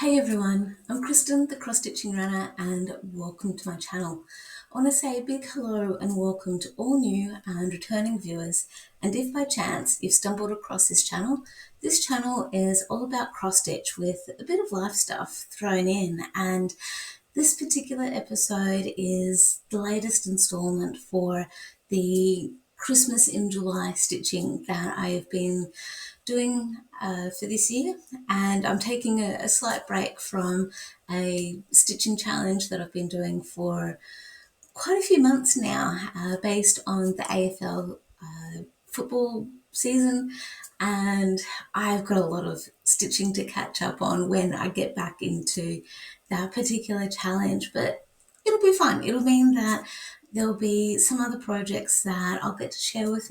Hey everyone, I'm Kristen, the Cross Stitching Runner, and welcome to my channel. I want to say a big hello and welcome to all new and returning viewers. And if by chance you've stumbled across this channel is all about cross stitch with a bit of life stuff thrown in. And this particular episode is the latest installment for the Christmas in July stitching that I have been doing for this year, and I'm taking a slight break from a stitching challenge that I've been doing for quite a few months now, based on the AFL football season, and I've got a lot of stitching to catch up on when I get back into that particular challenge, but it'll be fun. It'll mean that there'll be some other projects that I'll get to share with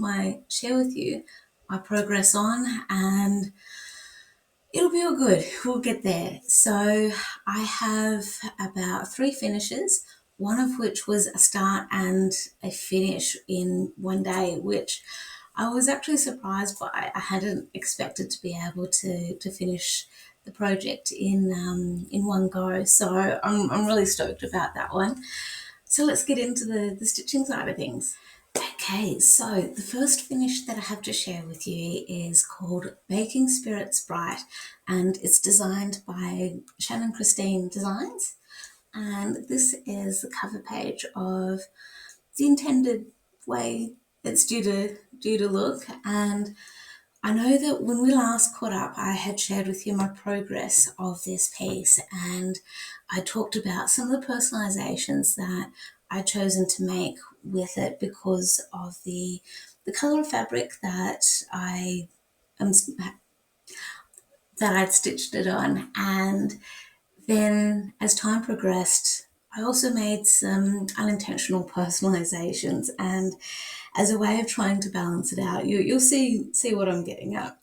you my progress on, and it'll be all good. We'll get there. So I have about 3 finishes, one of which was a start and a finish in one day, which I was actually surprised by. I hadn't expected to be able to finish the project in one go. So I'm really stoked about that one. So let's get into the stitching side of things. Okay, so the first finish that I have to share with you is called Baking Spirits Bright, and it's designed by Shannon Christine Designs. And this is the cover page of the intended way it's due to look. And I know that when we last caught up, I had shared with you my progress of this piece, and I talked about some of the personalizations that I'd chosen to make with it because of the color of fabric that um, I'd stitched it on. And then as time progressed, I also made some unintentional personalizations, and as a way of trying to balance it out, you'll see what I'm getting at.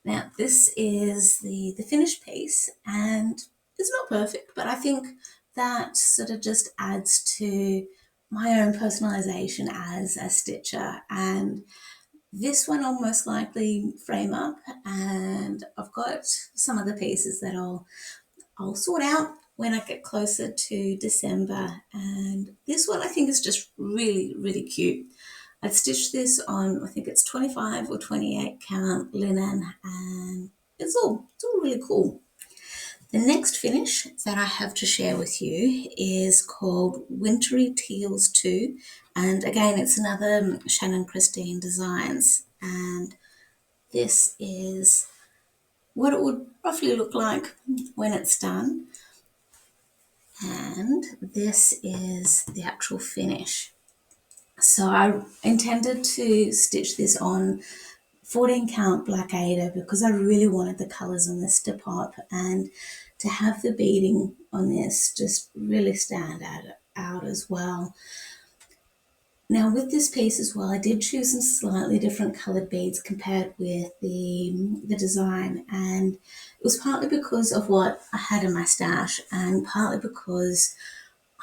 Now, this is the finished piece, and it's not perfect, but I think that sort of just adds to my own personalization as a stitcher. And this one I'll most likely frame up, and I've got some other pieces that I'll sort out when I get closer to December. And this one I think is just really, really cute. I'd stitched this on, I think it's 25 or 28 count linen, and it's all really cool. The next finish that I have to share with you is called Wintery Teals 2, and again it's another Shannon Christine Designs, and this is what it would roughly look like when it's done, and this is the actual finish. So I intended to stitch this on 14 count black Ada because I really wanted the colours on this to pop, and to have the beading on this just really stand out as well. Now with this piece as well, I did choose some slightly different coloured beads compared with the design, and it was partly because of what I had in my stash and partly because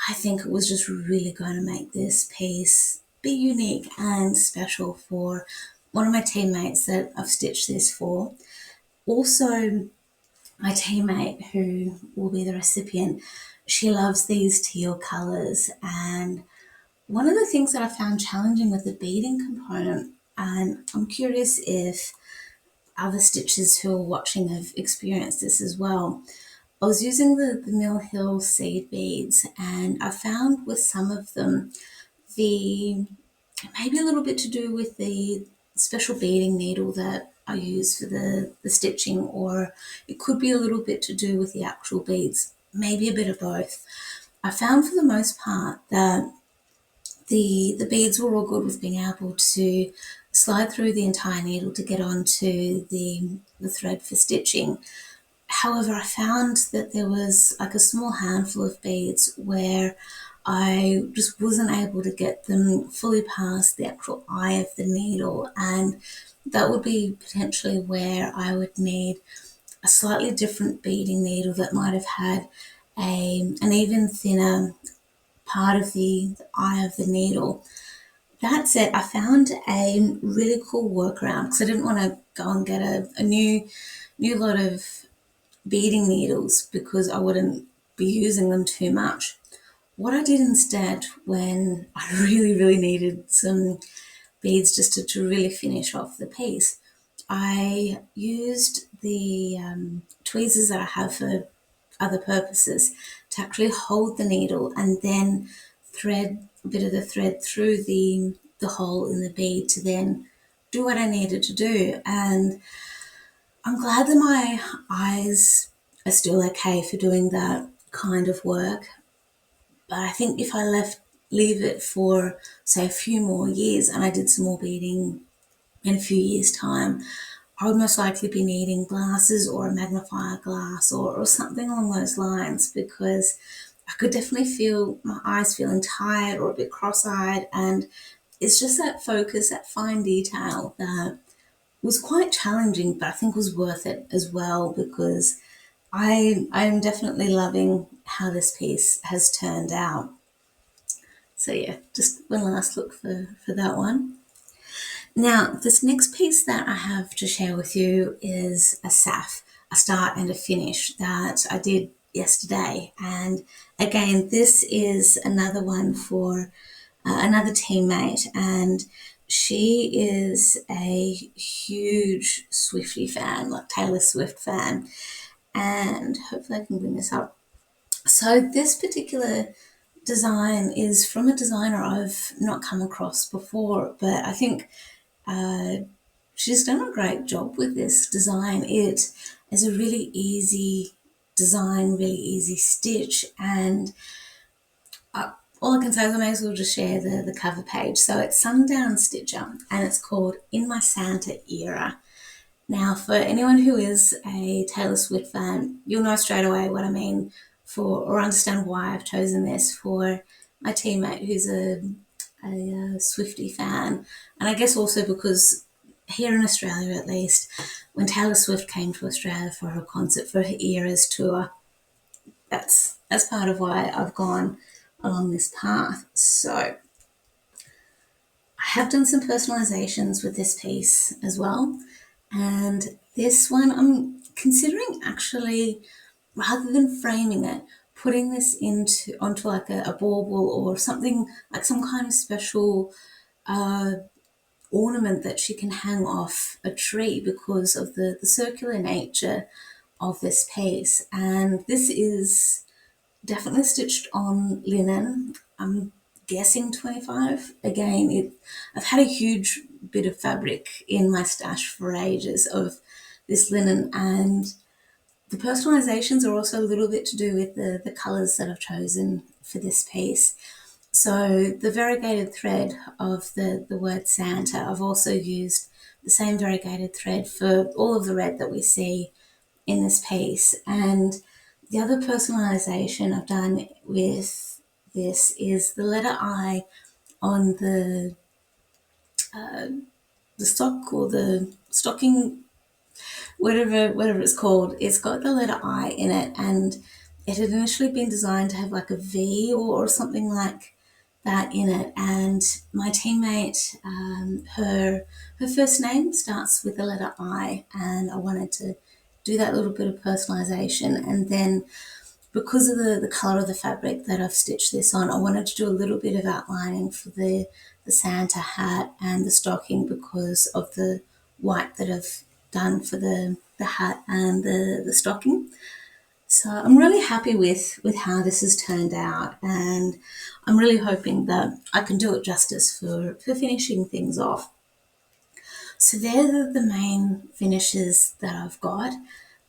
I think it was just really going to make this piece be unique and special for one of my teammates that I've stitched this for. Also, my teammate who will be the recipient, she loves these teal colours, and one of the things that I found challenging with the beading component, and I'm curious if other stitchers who are watching have experienced this as well, I was using the Mill Hill seed beads, and I found with some of them, maybe a little bit to do with the special beading needle that I use for the stitching, or it could be a little bit to do with the actual beads, maybe a bit of both. I found for the most part that the beads were all good with being able to slide through the entire needle to get onto the thread for stitching. However, I found that there was like a small handful of beads where I just wasn't able to get them fully past the actual eye of the needle, and that would be potentially where I would need a slightly different beading needle that might have had an even thinner part of the eye of the needle. That said, I found a really cool workaround because I didn't want to go and get a new lot of beading needles because I wouldn't be using them too much. What I did instead, when I really needed some beads just to really finish off the piece, I used the tweezers that I have for other purposes to actually hold the needle and then thread a bit of the thread through the hole in the bead to then do what I needed to do. And I'm glad that my eyes are still okay for doing that kind of work. But I think if I leave it for, say, a few more years and I did some more beading in a few years' time, I would most likely be needing glasses or a magnifier glass or something along those lines, because I could definitely feel my eyes feeling tired or a bit cross-eyed, and it's just that focus, that fine detail that was quite challenging, but I think was worth it as well, because I am definitely loving how this piece has turned out. So yeah, just one last look for that one. Now, this next piece that I have to share with you is a SAF, a start and a finish, that I did yesterday. And again, this is another one for another teammate, and she is a huge Swiftie fan, like Taylor Swift fan. And hopefully I can bring this up. So this particular design is from a designer I've not come across before, but I think she's done a great job with this design. It is a really easy design, really easy stitch, and all I can say is I may as well just share the cover page. So it's Sundown Stitcher, and it's called In My Santa Era. Now, for anyone who is a Taylor Swift fan, you'll know straight away what I mean for, or understand why I've chosen this for my teammate who's a Swiftie fan. And I guess also because here in Australia, at least, when Taylor Swift came to Australia for her concert, for her Eras tour, that's part of why I've gone along this path. So I have done some personalizations with this piece as well. And this one, I'm considering actually, rather than framing it, putting this onto like a bauble or something, like some kind of special ornament that she can hang off a tree, because of the circular nature of this piece. And this is definitely stitched on linen. I'm guessing 25. Again, I've had a huge bit of fabric in my stash for ages of this linen, and the personalizations are also a little bit to do with the colours that I've chosen for this piece. So the variegated thread of the word Santa, I've also used the same variegated thread for all of the red that we see in this piece. And the other personalization I've done with this is the letter I on the sock or the stocking, whatever it's called. It's got the letter I in it, and it had initially been designed to have like a V or something like that in it. And my teammate, her first name starts with the letter I, and I wanted to do that little bit of personalization. And then because of the colour of the fabric that I've stitched this on, I wanted to do a little bit of outlining for the Santa hat and the stocking, because of the white that I've done for the hat and the stocking. So I'm really happy with how this has turned out, and I'm really hoping that I can do it justice for finishing things off. So they're the main finishes that I've got.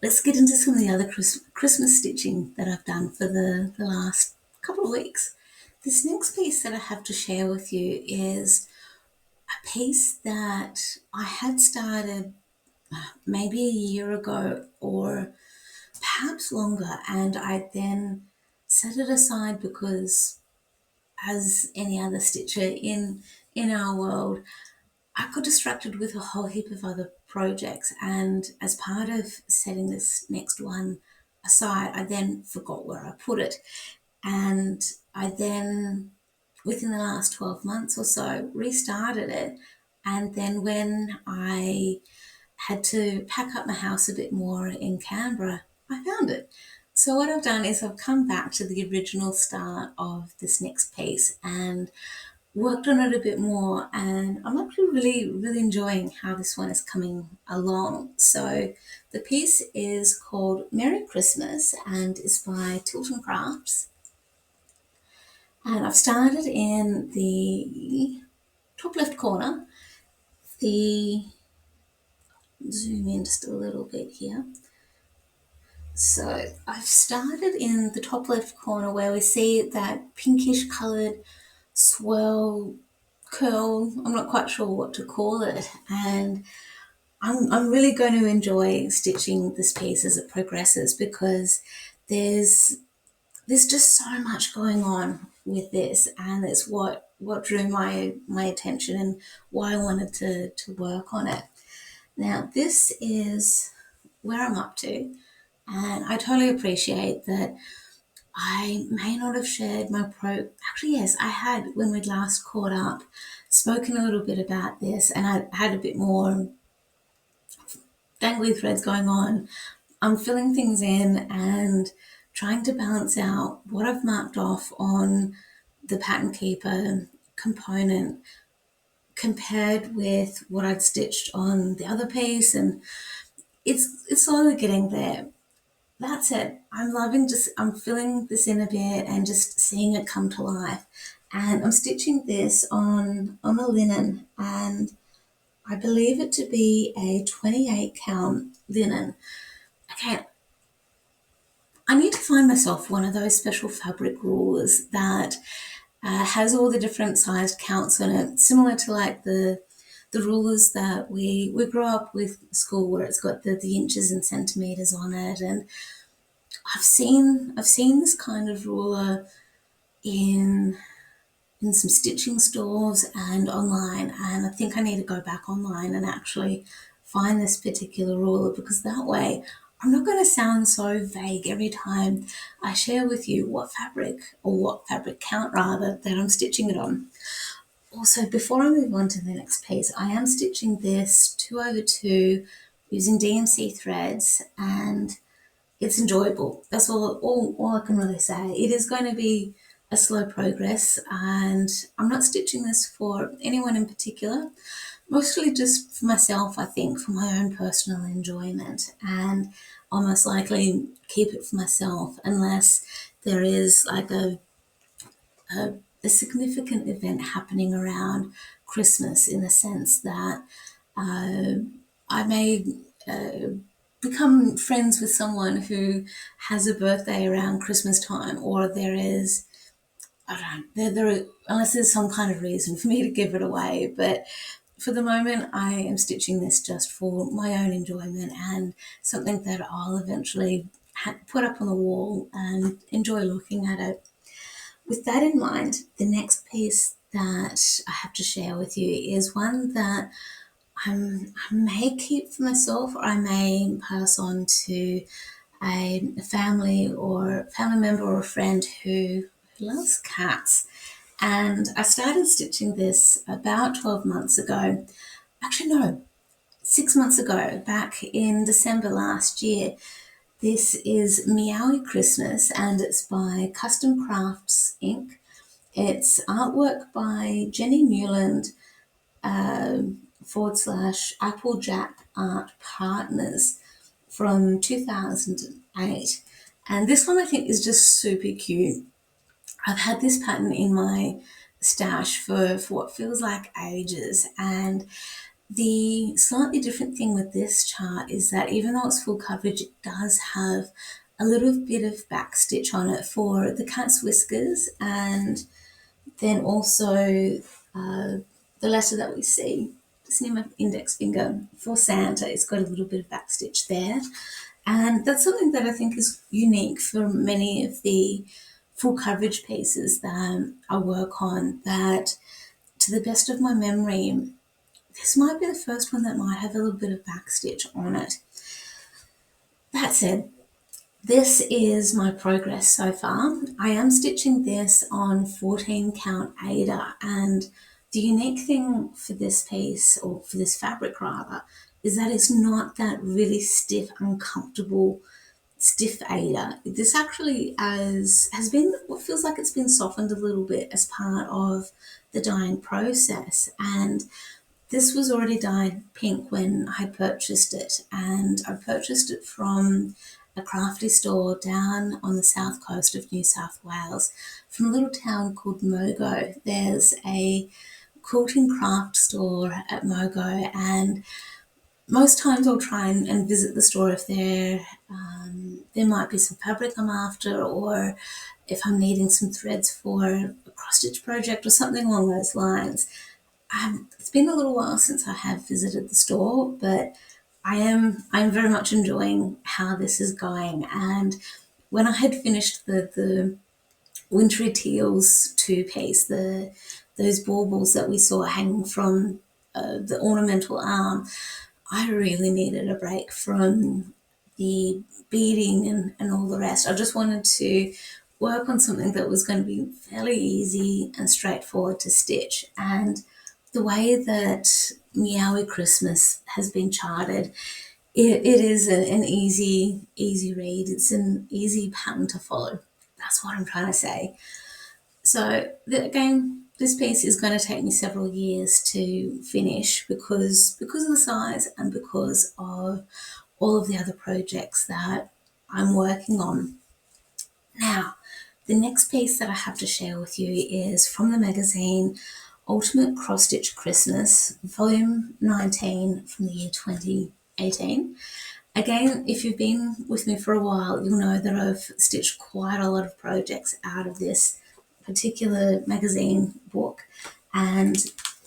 Let's get into some of the other Christmas stitching that I've done for the last couple of weeks. This next piece that I have to share with you is a piece that I had started maybe a year ago or perhaps longer, and I then set it aside because, as any other stitcher in our world, I got distracted with a whole heap of other projects, and as part of setting this next one aside, I then forgot where I put it. And I then, within the last 12 months or so, restarted it. And then when I had to pack up my house a bit more in Canberra, I found it. So what I've done is I've come back to the original start of this next piece and worked on it a bit more, and I'm actually really enjoying how this one is coming along. So the piece is called Merry Christmas and is by Tilton Crafts, and I've started in the top left corner. The zoom in just a little bit here. So I've started in the top left corner where we see that pinkish coloured swirl curl. I'm not quite sure what to call it, and I'm really going to enjoy stitching this piece as it progresses, because there's just so much going on with this, and it's what drew my attention and why I wanted to work on it. Now this is where I'm up to, and I totally appreciate that I may not have shared my actually yes, I had, when we'd last caught up, spoken a little bit about this, and I had a bit more dangly threads going on. I'm filling things in and trying to balance out what I've marked off on the pattern keeper component compared with what I'd stitched on the other piece, and it's slowly getting there. That's it. I'm filling this in a bit and just seeing it come to life. And I'm stitching this on a linen, and I believe it to be a 28 count linen. Okay, I need to find myself one of those special fabric rulers that has all the different sized counts on it, similar to like the rulers that we grew up with school, where it's got the inches and centimeters on it. And I've seen this kind of ruler in some stitching stores and online, and I think I need to go back online and actually find this particular ruler, because that way I'm not going to sound so vague every time I share with you what fabric, or what fabric count rather, that I'm stitching it on. Also, before I move on to the next piece, I am stitching this 2/2 using DMC threads, and it's enjoyable. That's all I can really say. It is going to be a slow progress, and I'm not stitching this for anyone in particular, mostly just for myself, I think, for my own personal enjoyment, and I'll most likely keep it for myself unless there is like a significant event happening around Christmas, in the sense that I may become friends with someone who has a birthday around Christmas time, or there is, I don't know, unless there's some kind of reason for me to give it away. But for the moment, I am stitching this just for my own enjoyment, and something that I'll eventually put up on the wall and enjoy looking at it. With that in mind, the next piece that I have to share with you is one that I may keep for myself, or I may pass on to a family member or a friend who loves cats. And I started stitching this about 12 months ago. Actually, no, 6 months ago, back in December last year. This is Meowie Christmas, and it's by Custom Crafts Inc. It's artwork by Jenny Newland / Applejack Art Partners from 2008. And this one I think is just super cute. I've had this pattern in my stash for what feels like ages, and the slightly different thing with this chart is that even though it's full coverage, it does have a little bit of back stitch on it for the cat's whiskers, and then also the letter that we see just near my index finger for Santa. It's got a little bit of back stitch there, and that's something that I think is unique for many of the full coverage pieces that I work on, that to the best of my memory, this might be the first one that might have a little bit of back stitch on it. That said, this is my progress so far. I am stitching this on 14 count Aida, and the unique thing for this piece, or for this fabric rather, is that it's not that really stiff, uncomfortable stiff Ada. This actually has been what feels like it's been softened a little bit as part of the dyeing process, and this was already dyed pink when I purchased it, and I purchased it from a crafty store down on the south coast of New South Wales, from a little town called Mogo. There's a quilting craft store at Mogo, and most times I'll try and visit the store if there might be some fabric I'm after, or if I'm needing some threads for a cross stitch project or something along those lines. It's been a little while since I have visited the store, but I'm very much enjoying how this is going. And when I had finished the Wintery Teals two-piece, those baubles that we saw hanging from the ornamental arm, I really needed a break from the beading and all the rest. I just wanted to work on something that was going to be fairly easy and straightforward to stitch. And the way that Meowie Christmas has been charted, it is an easy read. It's an easy pattern to follow. That's what I'm trying to say. So again, this piece is going to take me several years to finish because of the size and because of all of the other projects that I'm working on. Now, the next piece that I have to share with you is from the magazine Ultimate Cross Stitch Christmas, volume 19 from the year 2018. Again, if you've been with me for a while, you'll know that I've stitched quite a lot of projects out of this particular magazine book, and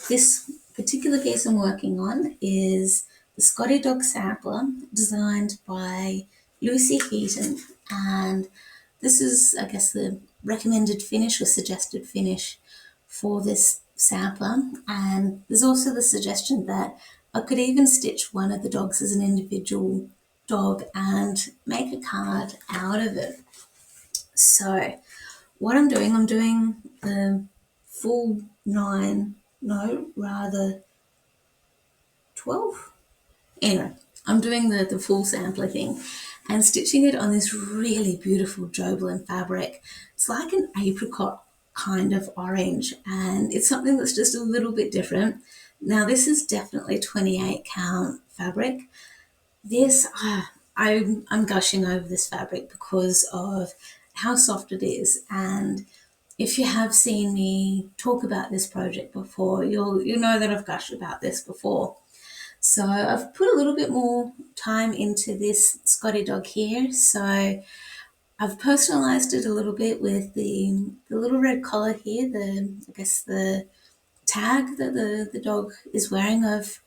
this particular piece I'm working on is the Scotty Dog Sampler, designed by Lucy Heaton, and this is, I guess, the recommended finish or suggested finish for this sampler. And there's also the suggestion that I could even stitch one of the dogs as an individual dog and make a card out of it. So what I'm doing the full 9, no, rather 12. Anyway, I'm doing the full sampler thing and stitching it on this really beautiful Jobelan fabric. It's like an apricot kind of orange, and it's something that's just a little bit different. Now, this is definitely 28 count fabric. This, I'm gushing over this fabric because of how soft it is, and if you have seen me talk about this project before, you'll know that I've gushed about this before. So I've put a little bit more time into this Scotty dog here. So I've personalised it a little bit with the little red collar here, I guess the tag that the dog is wearing. I've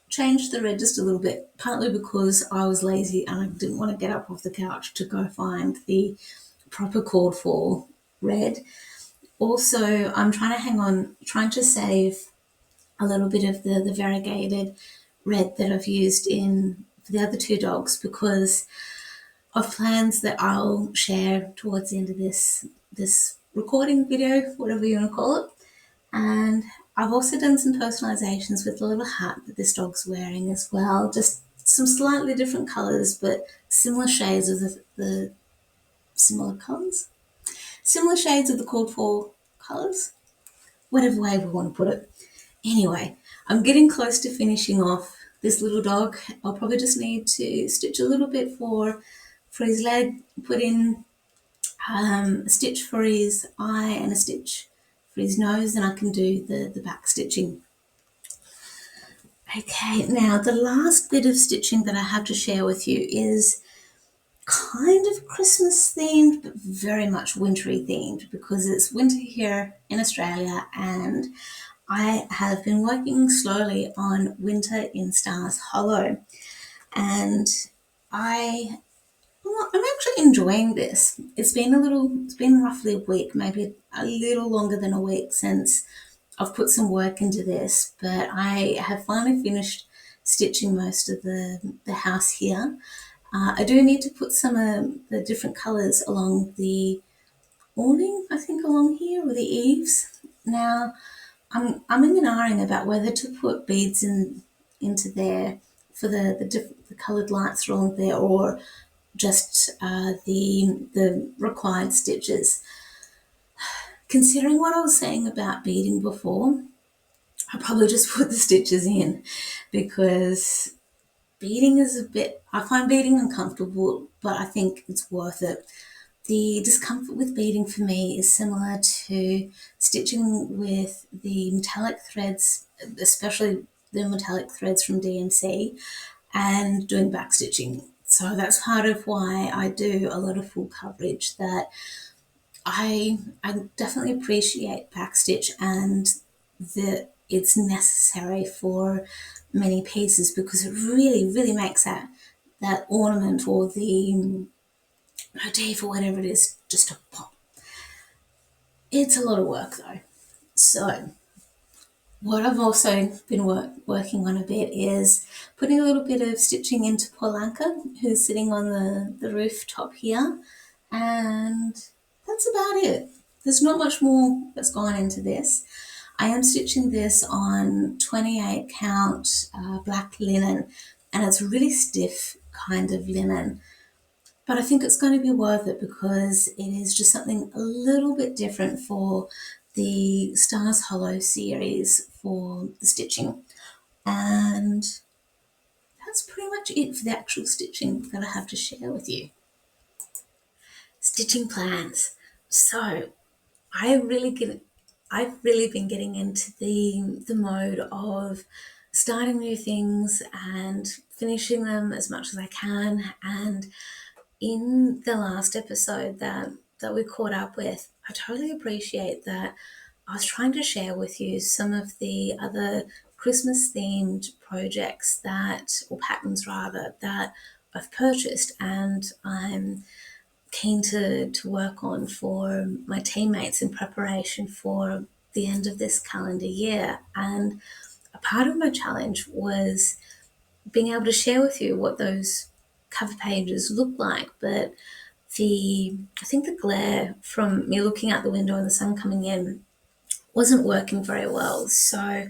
changed the red just a little bit, partly because I was lazy and I didn't want to get up off the couch to go find the proper called for red. Also, I'm trying to save a little bit of the variegated red that I've used in for the other two dogs because of plans that I'll share towards the end of this recording video, whatever you want to call it. And I've also done some personalizations with the little hat that this dog's wearing as well. Just some slightly different colors, but similar shades of the similar colors, similar shades of the called for colors, whatever way we want to put it. Anyway, I'm getting close to finishing off this little dog. I'll probably just need to stitch a little bit for his leg, put in a stitch for his eye and a stitch for his nose, and I can do the back stitching. Okay, now the last bit of stitching that I have to share with you is kind of Christmas themed, but very much wintry themed because it's winter here in Australia, and I have been working slowly on Winter in Stars Hollow, and I'm actually enjoying this. It's been roughly a week, maybe a little longer than a week since I've put some work into this, but I have finally finished stitching most of the house here. I do need to put some of the different colours along the awning, I think along here, or the eaves. Now, I'm ahhing about whether to put beads into there for the coloured lights along there, or just the required stitches. Considering what I was saying about beading before, I probably just put the stitches in because beading is I find beading uncomfortable, but I think it's worth it. The discomfort with beading for me is similar to stitching with the metallic threads, especially the metallic threads from DMC, and doing back stitching. So that's part of why I do a lot of full coverage, that I definitely appreciate backstitch and that it's necessary for many pieces because it really makes that ornament or the motif or whatever it is just a pop. It's a lot of work though. So what I've also been working on a bit is putting a little bit of stitching into Polanka, who's sitting on the rooftop here, and that's about it. There's not much more that's gone into this. I am stitching this on 28 count black linen, and it's really stiff kind of linen. But I think it's going to be worth it because it is just something a little bit different for the Stars Hollow series for the stitching. And that's pretty much it for the actual stitching that I have to share with you. Stitching plans. So I've really been getting into the mode of starting new things and finishing them as much as I can. And in the last episode that we caught up with, I totally appreciate that I was trying to share with you some of the other Christmas themed projects or patterns rather, that I've purchased and I'm keen to work on for my teammates in preparation for the end of this calendar year. And a part of my challenge was being able to share with you what those cover pages look like, but I think the glare from me looking out the window and the sun coming in wasn't working very well. So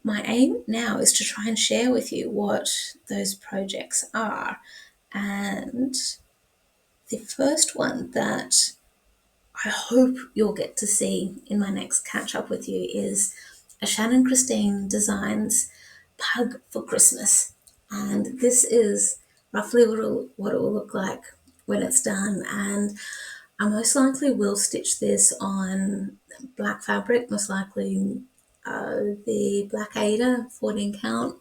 my aim now is to try and share with you what those projects are. And the first one that I hope you'll get to see in my next catch up with you is a Shannon Christine Designs Pug for Christmas. And this is roughly what it will look like when it's done. And I most likely will stitch this on black fabric, most likely the Black Ada 14 count.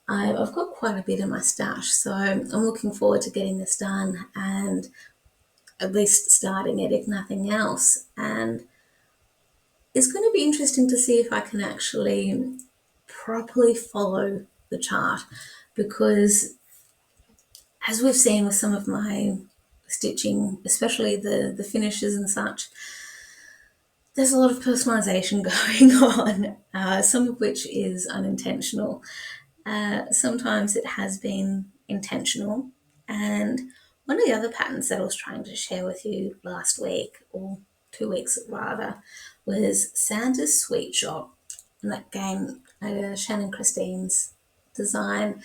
I've got quite a bit in my stash, so I'm looking forward to getting this done and at least starting it, if nothing else. And it's going to be interesting to see if I can actually properly follow the chart, because as we've seen with some of my stitching, especially the finishes and such, there's a lot of personalization going on, some of which is unintentional. Sometimes it has been intentional. And one of the other patterns that I was trying to share with you last week, or 2 weeks rather, was Santa's Sweet Shop. And that again, Shannon Christine's design.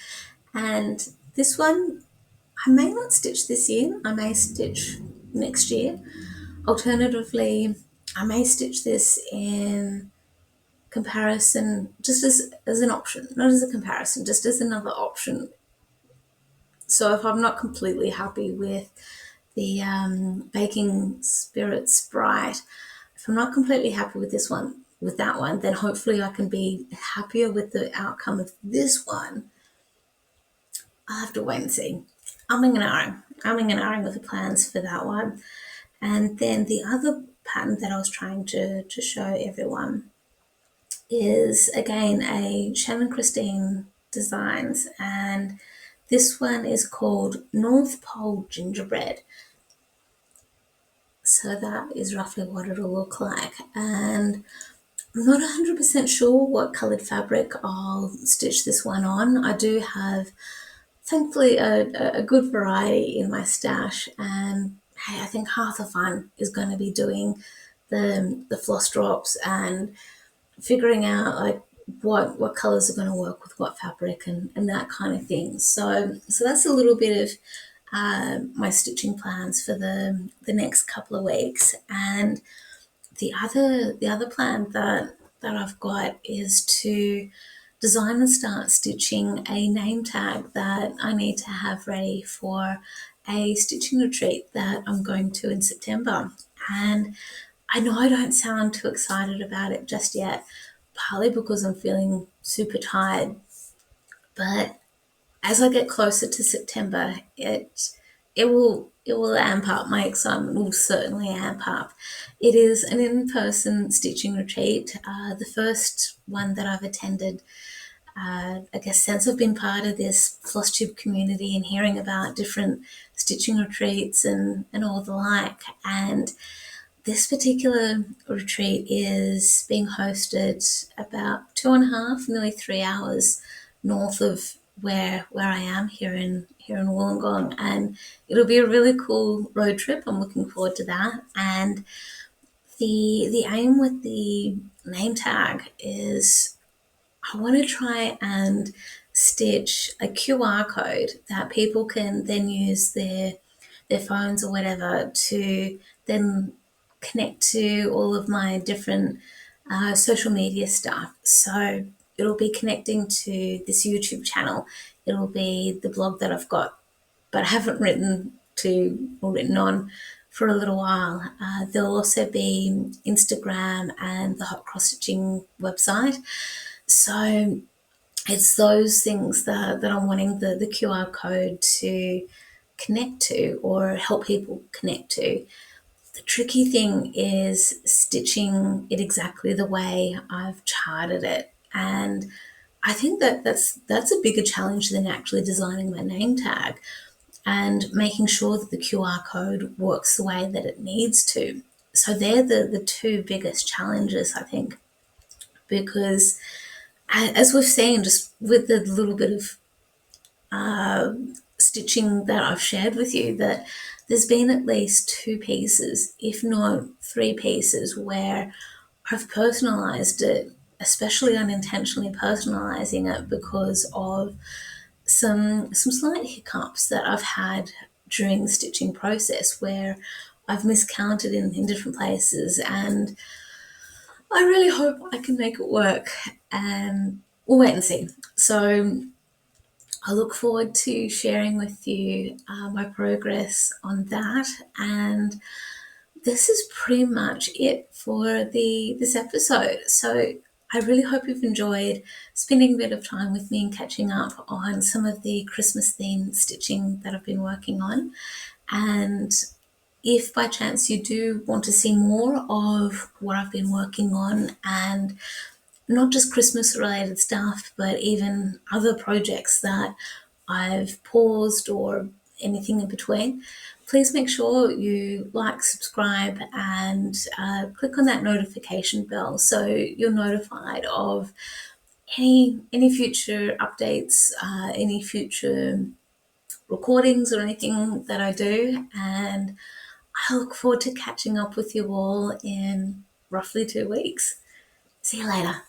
And this one, I may not stitch this year, I may stitch next year. Alternatively, I may stitch this in comparison, just as an option, not as a comparison, just as another option. So if I'm not completely happy with the Baking Spirit Sprite, if I'm not completely happy with that one, then hopefully I can be happier with the outcome of this one. I'll have to wait and see. Umming and ahhing with the plans for that one. And then the other pattern that I was trying to show everyone is again a Shannon Christine Designs, and this one is called North Pole Gingerbread. So that is roughly what it'll look like. And I'm not 100% sure what coloured fabric I'll stitch this one on. I do have, thankfully, a good variety in my stash, and hey, I think half the fun is going to be doing the floss drops and figuring out like what colours are going to work with what fabric and that kind of thing. So that's a little bit of my stitching plans for the next couple of weeks. And the other plan that I've got is to design and start stitching a name tag that I need to have ready for a stitching retreat that I'm going to in September. And I know I don't sound too excited about it just yet, partly because I'm feeling super tired. But as I get closer to September, it will amp up. My excitement will certainly amp up. It is an in-person stitching retreat, the first one that I've attended. I guess since I've been part of this Flosstube community and hearing about different stitching retreats and all the like. And this particular retreat is being hosted about 2.5, nearly 3 hours north of where I am here in Wollongong, and it'll be a really cool road trip. I'm looking forward to that. And the aim with the name tag is I want to try and stitch a QR code that people can then use their phones or whatever to then connect to all of my different social media stuff. So it'll be connecting to this YouTube channel. It'll be the blog that I've got, but I haven't written to or written on for a little while. There'll also be Instagram and the Hot Cross Stitching website. So it's those things that I'm wanting the QR code to connect to or help people connect to. The tricky thing is stitching it exactly the way I've charted it. And I think that's a bigger challenge than actually designing my name tag and making sure that the QR code works the way that it needs to. So they're the two biggest challenges, I think, because as we've seen, just with the little bit of stitching that I've shared with you, that there's been at least 2 pieces, if not 3 pieces, where I've personalized it, especially unintentionally personalizing it because of some slight hiccups that I've had during the stitching process where I've miscounted in different places, and I really hope I can make it work, and we'll wait and see. So I look forward to sharing with you my progress on that. And this is pretty much it for this episode. So I really hope you've enjoyed spending a bit of time with me and catching up on some of the Christmas themed stitching that I've been working on. And if by chance you do want to see more of what I've been working on, and not just Christmas related stuff, but even other projects that I've paused or anything in between, please make sure you like, subscribe, and click on that notification bell so you're notified of any future updates, any future recordings or anything that I do. And I look forward to catching up with you all in roughly 2 weeks. See you later.